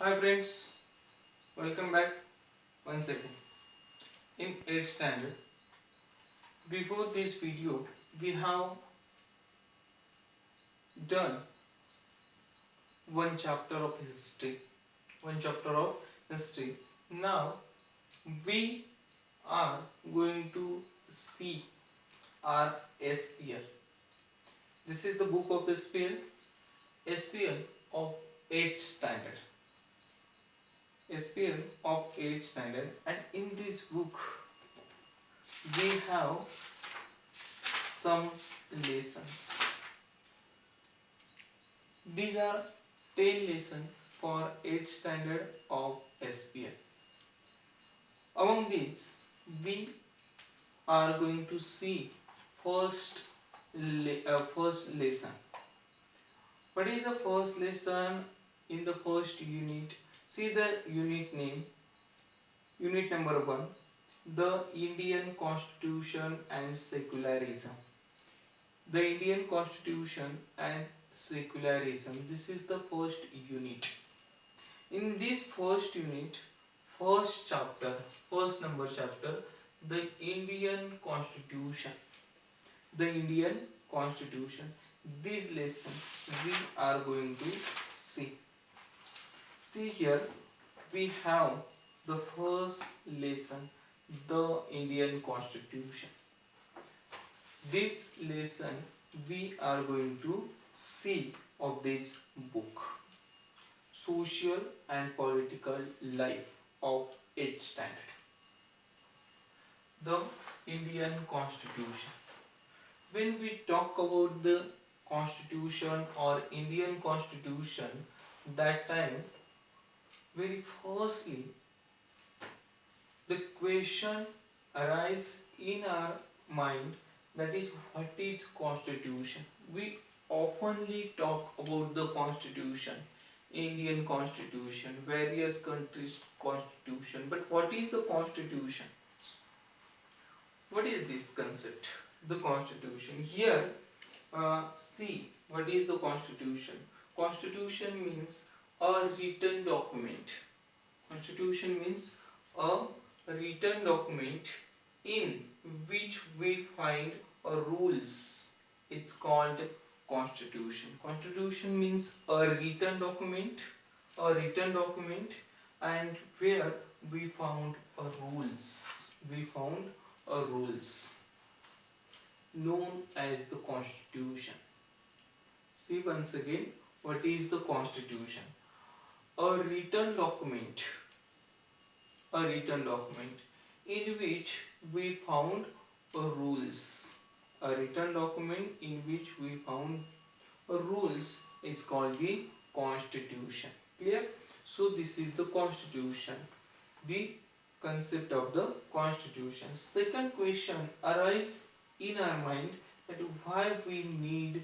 Hi friends, welcome back once again. In 8th standard, before this video, we have done one chapter of history. One chapter of history. Now we are going to see our SPL. This is the book of SPL. SPL of 8th standard. SPL of 8th standard, and in this book we have some lessons. These are 10 lessons for 8th standard of SPL. Among these, we are going to see first lesson. What is the first lesson in the first unit? See the unit name. Unit number 1, the Indian Constitution and Secularism. The Indian Constitution and Secularism. This is the first unit. In this first unit, first chapter, first number chapter, the Indian Constitution. The Indian Constitution. This lesson we are going to see. See here, we have the first lesson, the Indian Constitution. This lesson we are going to see of this book, Social and Political Life of 8th standard. The Indian Constitution. When we talk about the Constitution or Indian Constitution, that time, very firstly, the question arises in our mind, that is, what is Constitution? We oftenly talk about the Constitution, Indian Constitution, various countries' Constitution, but what is the Constitution? What is this concept? The Constitution. Here, see what is the Constitution. Constitution means a written document. Constitution means a written document in which we find rules. It's called Constitution. Constitution means a written document, and where we found rules. We found rules known as the Constitution. See once again, what is the Constitution? A written document in which we found rules. A written document in which we found rules is called the Constitution. Clear? So this is the Constitution, the concept of the Constitution. Second question arises in our mind, that why we need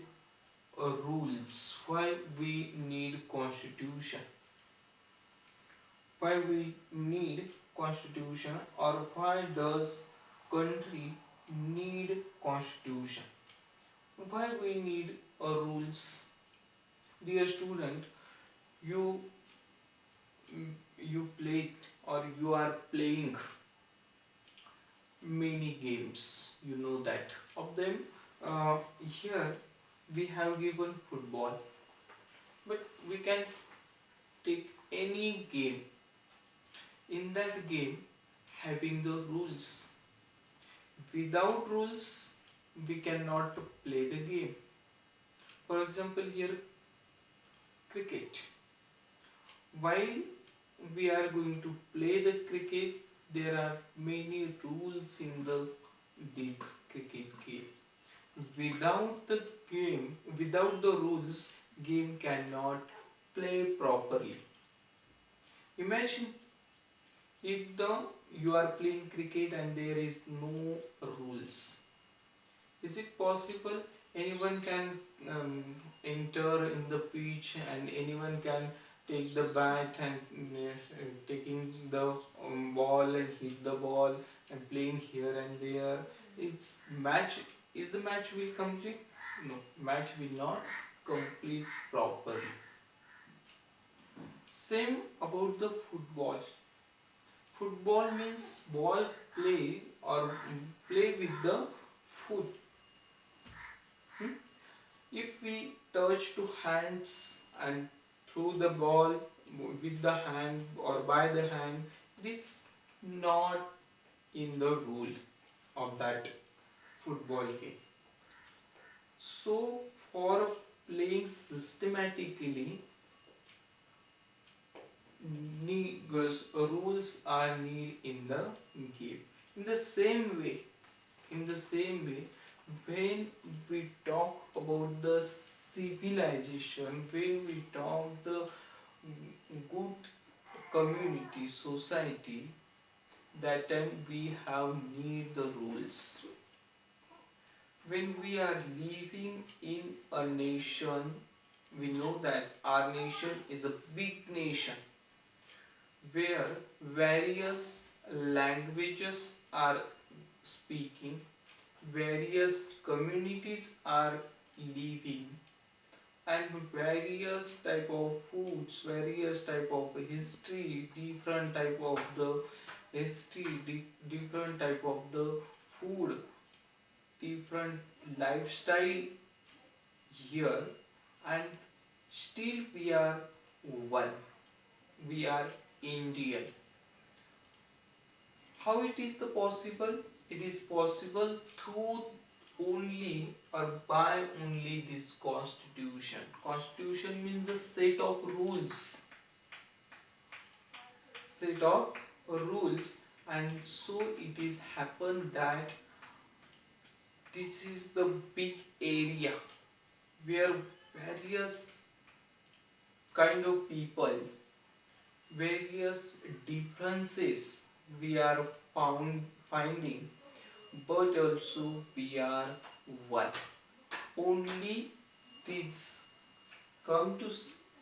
rules, why we need Constitution, why we need Constitution, or why does country need Constitution, why we need rules. Dear student, you played or you are playing many games, you know that. Of them, here we have given football, but we can take any game. In that game, having the rules. Without rules, we cannot play the game. For example, here cricket. While we are going to play the cricket, there are many rules in this cricket game. Without the rules, game cannot play properly. Imagine if you are playing cricket and there is no rules. Is it possible? Anyone can enter in the pitch, and anyone can take the bat and taking the ball and hit the ball and playing here and there. Is the match will complete? No, match will not complete properly. Same about the football. Football means ball play or play with the foot. Hmm? If we touch two hands and throw the ball with the hand or by the hand, it is not in the rule of that football game. So for playing systematically, rules are needed in the game. In the same way, in the same way, when we talk about the civilization, when we talk the good community, society, that time we have need the rules. When we are living in a nation, we know that our nation is a big nation where various languages are speaking, various communities are living, and various type of foods, various type of history, different type of the history, different type of the food, different lifestyle here, and still we are one. We are Indian. How it is the possible? It is possible through only or by only this constitution. Constitution means the set of rules. Set of rules, and so it is happened that this is the big area where various kind of people, various differences we are finding, but also we are one. Only this come to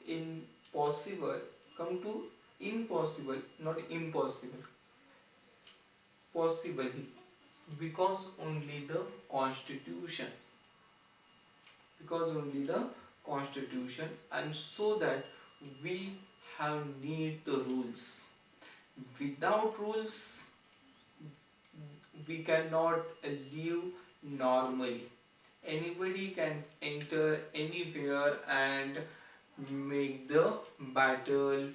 impossible, come to impossible, not impossible, possibly, because only the constitution, because only the constitution, and so that we have need the rules. Without rules we cannot live normally. Anybody can enter anywhere and make the battle,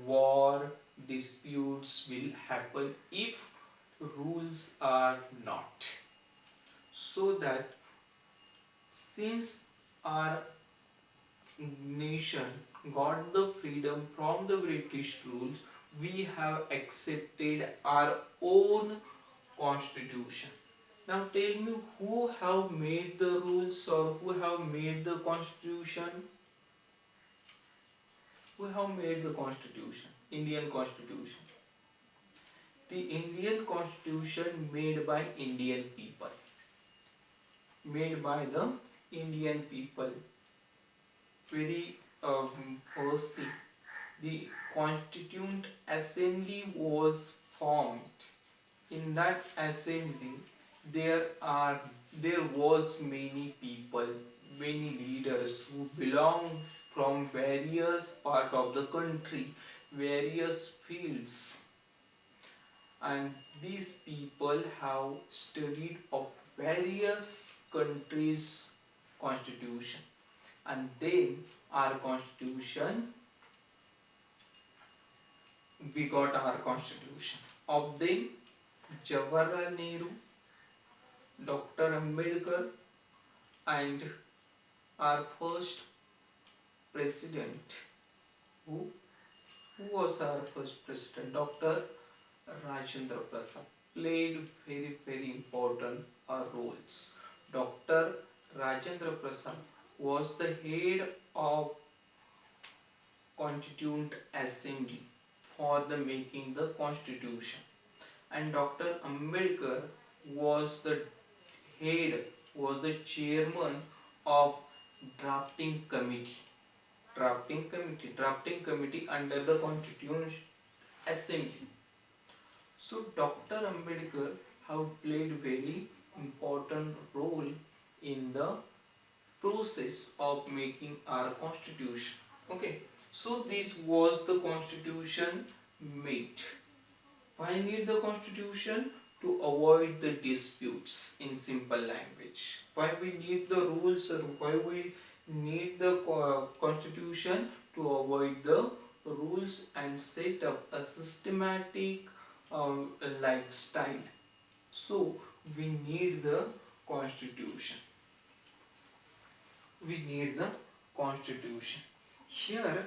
war, disputes will happen if rules are not. So that since our nation got the freedom from the British rules, we have accepted our own constitution. Now tell me, who have made the rules or who have made the constitution? Who have made the constitution? Indian constitution. The Indian constitution made by Indian people. Made by the Indian people. Very firstly, the Constituent Assembly was formed. In that assembly, there was many people, many leaders who belong from various part of the country, various fields, and these people have studied of various countries' constitution, and then our constitution, we got our constitution. Of them, Jawaharlal Nehru, Dr. Ambedkar, and our first president, who, who was our first president? Dr. Rajendra Prasad played very important roles. Dr. Rajendra Prasad was the head of Constituent Assembly for the making the constitution, and Dr. Ambedkar was the head, was the chairman of drafting committee, drafting committee under the Constituent Assembly. So Dr. Ambedkar have played very important role in the process of making our constitution. Okay. So this was the constitution made. Why need the constitution? To avoid the disputes, in simple language. Why we need the rules, or why we need the constitution? To avoid the rules and set up a systematic lifestyle. So we need the constitution. We need the constitution. Here,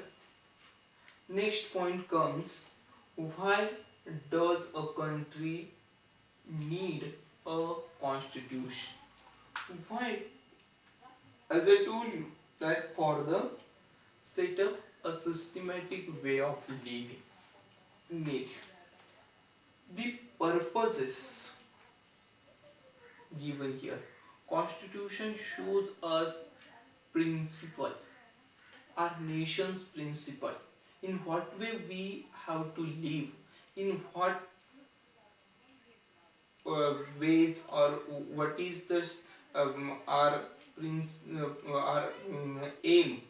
next point comes, why does a country need a constitution? Why? As I told you, that for the set up a systematic way of living need. The purposes given here. Constitution shows us principle, our nation's principle, in what way we have to live, in what ways, or what is the our aim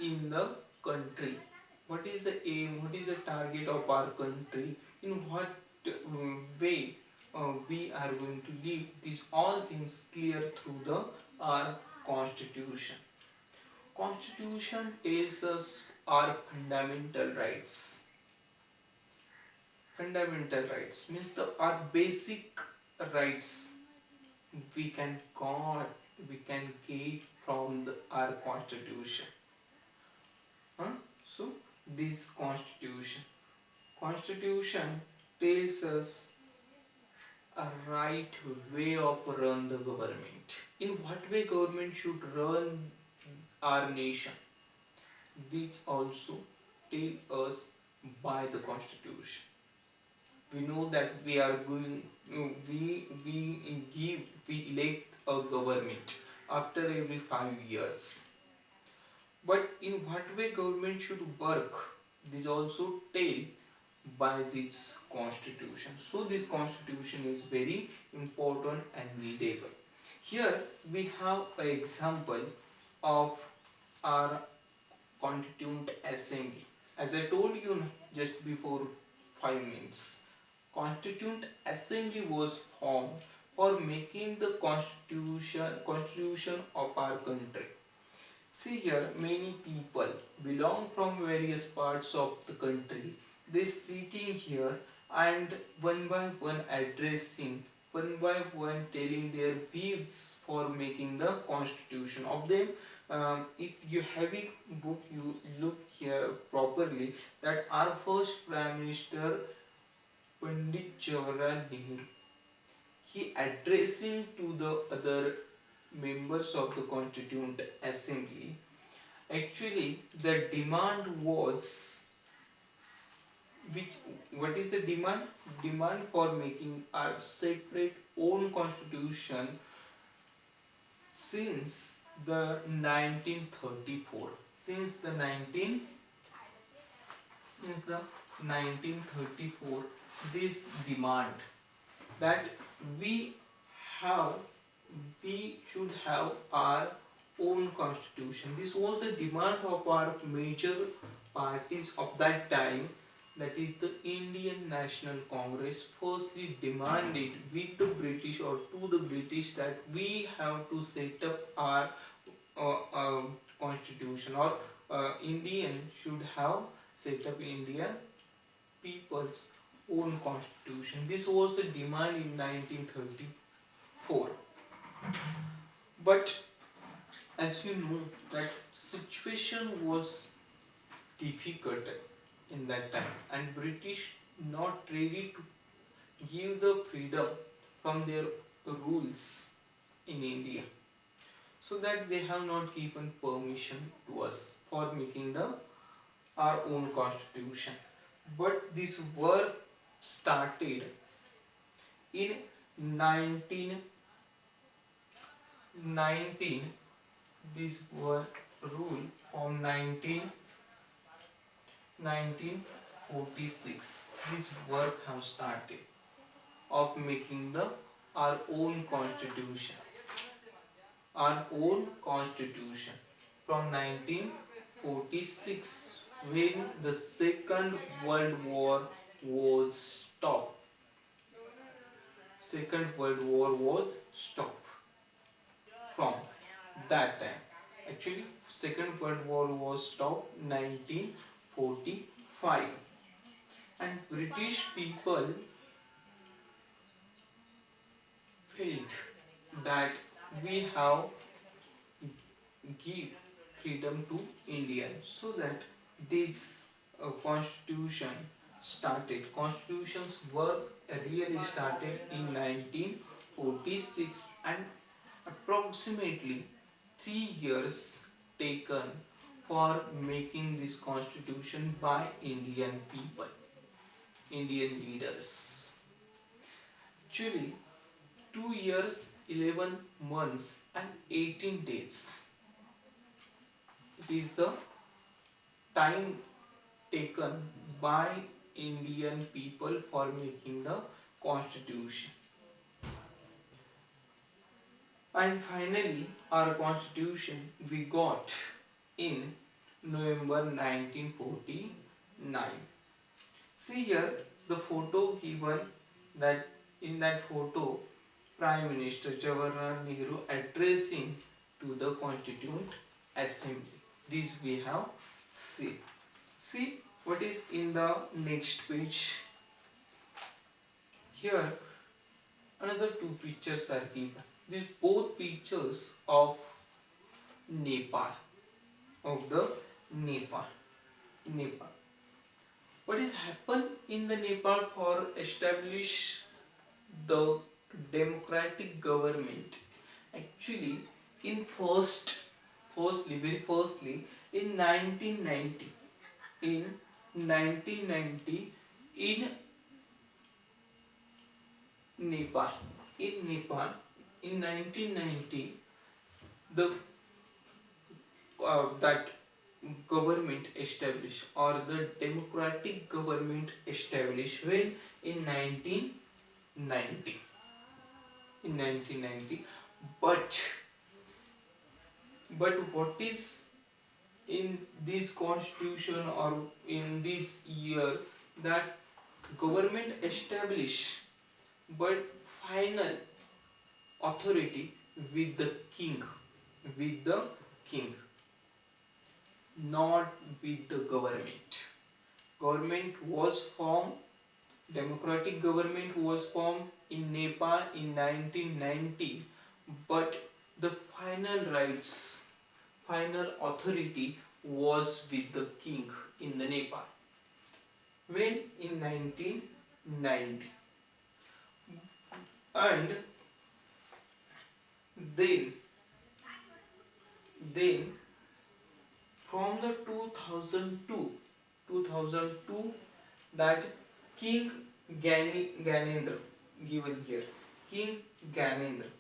in the country. What is the aim? What is the target of our country? In what way we are going to live? These all things clear through the our constitution. Constitution tells us our fundamental rights. Fundamental rights means our basic rights we can get from our constitution. So this constitution tells us a right way of run the government. In what way government should run our nation? This also tell us by the constitution. We know that we are going, we elect a government after every 5 years. But in what way government should work, this also tell by this constitution. So this constitution is very important and needable. Here we have an example of our constituent assembly. As I told you just before 5 minutes, constituent assembly was formed for making the constitution of our country. See here, many people belong from various parts of the country. They sitting here and one by one addressing, one by one telling their views for making the constitution of them. If you have a book, you look here properly that our first Prime Minister Pandit Jawaharlal Nehru, he addressing to the other members of the Constituent Assembly. Actually, the demand was, which what is the demand? Demand for making our separate own constitution since the 1934. Since the 1934, this demand that we have we should have our own constitution. This was the demand of our major parties of that time, that is the Indian National Congress. Firstly demanded with the British or to the British that we have to set up our constitution, or Indian should have set up Indian people's own constitution. This was the demand in 1934. But as you know that situation was difficult in that time and British not ready to give the freedom from their rules in India, so that they have not given permission to us for making the our own constitution. But this work started in 1919. This were rule from 1946. This work have started of making the our own constitution. Our own constitution from 1946. 1946 when the Second World War was stopped. Second World War was stopped from that time. Actually, Second World War was stopped 1945, and British people felt that we have give freedom to Indians, so that this constitution started. Constitution's work really started in 1946, and approximately 3 years taken for making this constitution by Indian people, Indian leaders. Actually, 2 years, 11 months, and 18 days. It is the time taken by Indian people for making the constitution. And finally, our constitution we got in November 1949. See here the photo given, that in that photo Prime Minister Jawaharlal Nehru addressing to the Constituent Assembly. This we have seen. See what is in the next page. Here another two pictures are given. These both pictures of Nepal, of the Nepal. Nepal. What is happened in the Nepal for establish the democratic government? Actually, in firstly, in 1990, in 1990, in Nepal, in Nepal, in 1990, the that government established, or the democratic government established when in 1990, in 1990. But what is in this constitution or in this year, that government established, but final authority with the king, with the king, not with the government. Government was formed, democratic government was formed in Nepal in 1990, but the final rights, final authority was with the king in the Nepal. When in 1990, and then then from the 2002, that King Gyanendra, given here, King Gyanendra,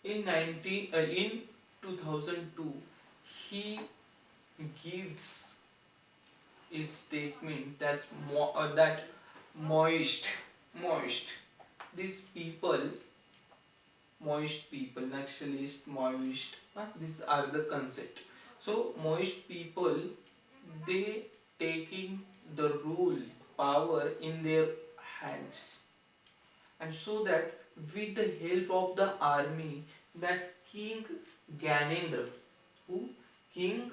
in 2002, he gives a statement that that moist these people, moist people, nationalist, Maoist, these are the concept. So Maoist people, they taking the rule, power in their hands, and so that with the help of the army, that King Gyanendra, who King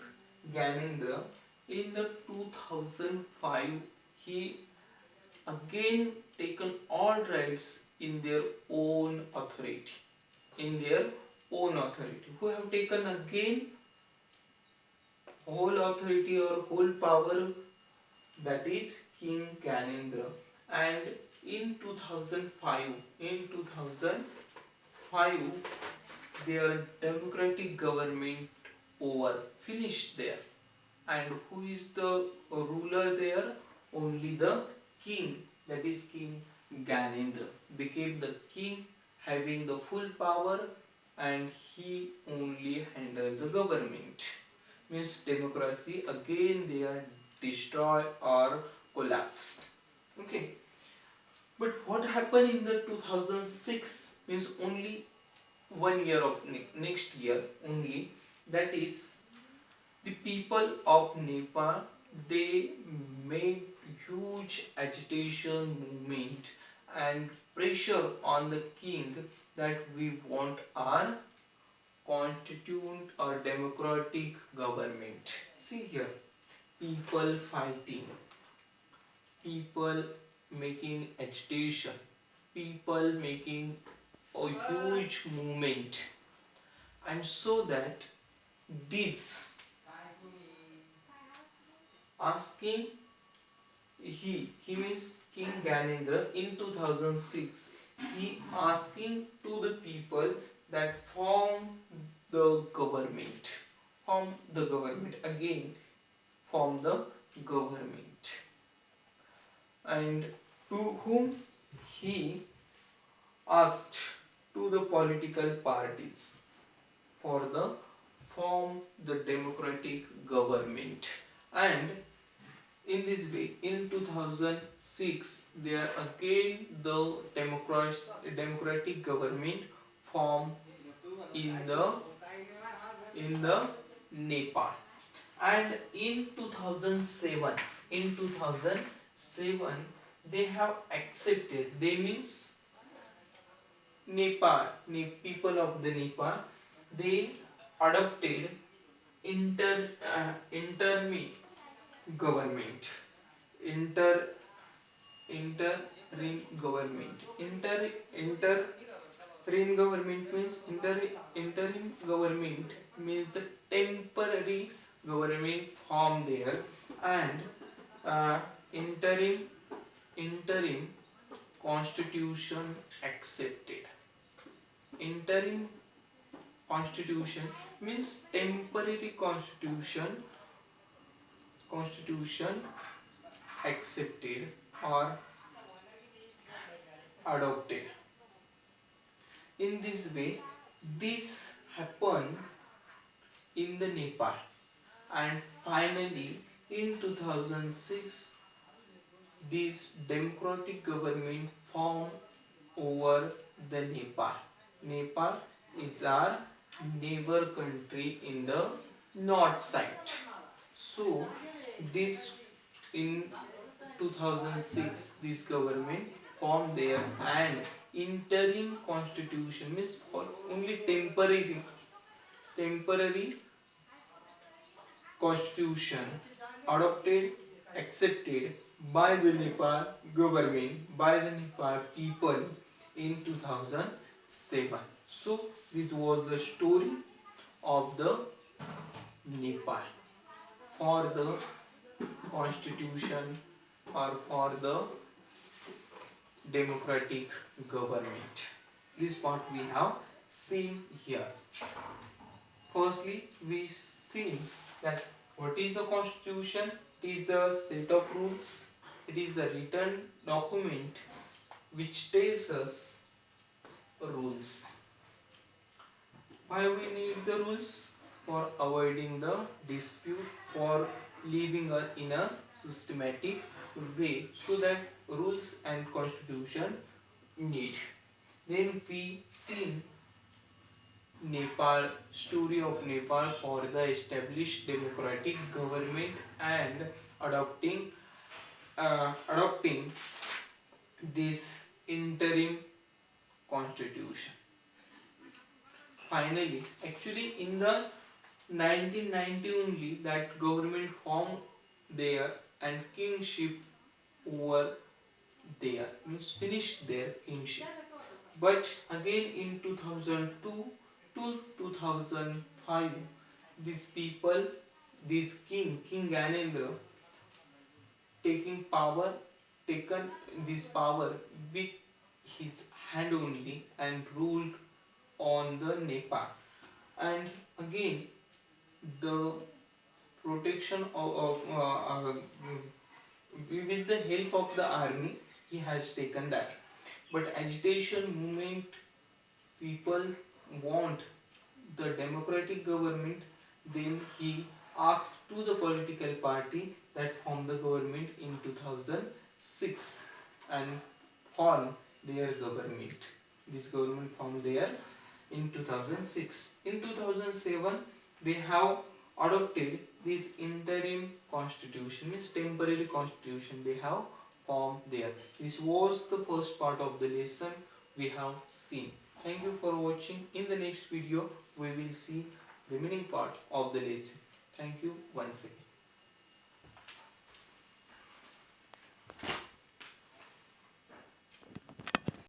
Gyanendra, in the 2005, he again taken all rights in their own authority, in their own authority, who have taken again whole authority or whole power, that is King Gyanendra. And in 2005, their democratic government over, finished there. And who is the ruler there? Only the king, that is King Gyanendra, became the king, having the full power, and he only handled the government. Means democracy again they are destroyed or collapsed. Okay. But what happened in the 2006, means only 1 year of next year only, that is The people of Nepal, they made huge agitation movement and pressure on the king that we want our constituent or democratic government. See here, people fighting, people making agitation, people making a huge movement, and so that this asking he means King Ganendra in 2006, he asking to the people that the government form the government again form the government, and to whom he asked to the political parties for the form the democratic government. And in this way, in 2006, there again the democratic government formed in the Nepal. And in 2007, they have accepted. They means Nepal, people of the Nepal, they adopted interim government, inter interim government, interim government means interim government means the temporary government formed there, and interim interim constitution accepted. Interim constitution means temporary constitution accepted or adopted. In this way, this happened in the Nepal, and finally in 2006, this democratic government formed over the Nepal. Nepal is our neighbor country in the north side. So this in 2006 this government formed there, and interim constitution means for only temporary constitution adopted, accepted by the Nepal government, by the Nepal people in 2007. So this was the story of the Nepal for the constitution or for the democratic government. This part we have seen here. Firstly, we see that what is the constitution? It is the set of rules. It is the written document which tells us rules. Why we need the rules? For avoiding the dispute, for living in a systematic way, so that rules and constitution need. Then we see Nepal, story of Nepal for the established democratic government and adopting this interim constitution. Finally, actually in the 1990 only that government formed there and kingship over there means finished their kingship. But again in 2002 to 2005, these people, this king Ganendra, taken this power with his hand only and ruled on the Nepal. And again, the protection with the help of the army, he has taken that. But agitation movement, people want the democratic government, then he asked to the political party that formed the government in 2006 and formed their government. This government formed there in 2006. In 2007, they have adopted this interim constitution, means temporary constitution they have formed there. This was the first part of the lesson we have seen. Thank you for watching. In the next video we will see remaining part of the lesson. Thank you once again.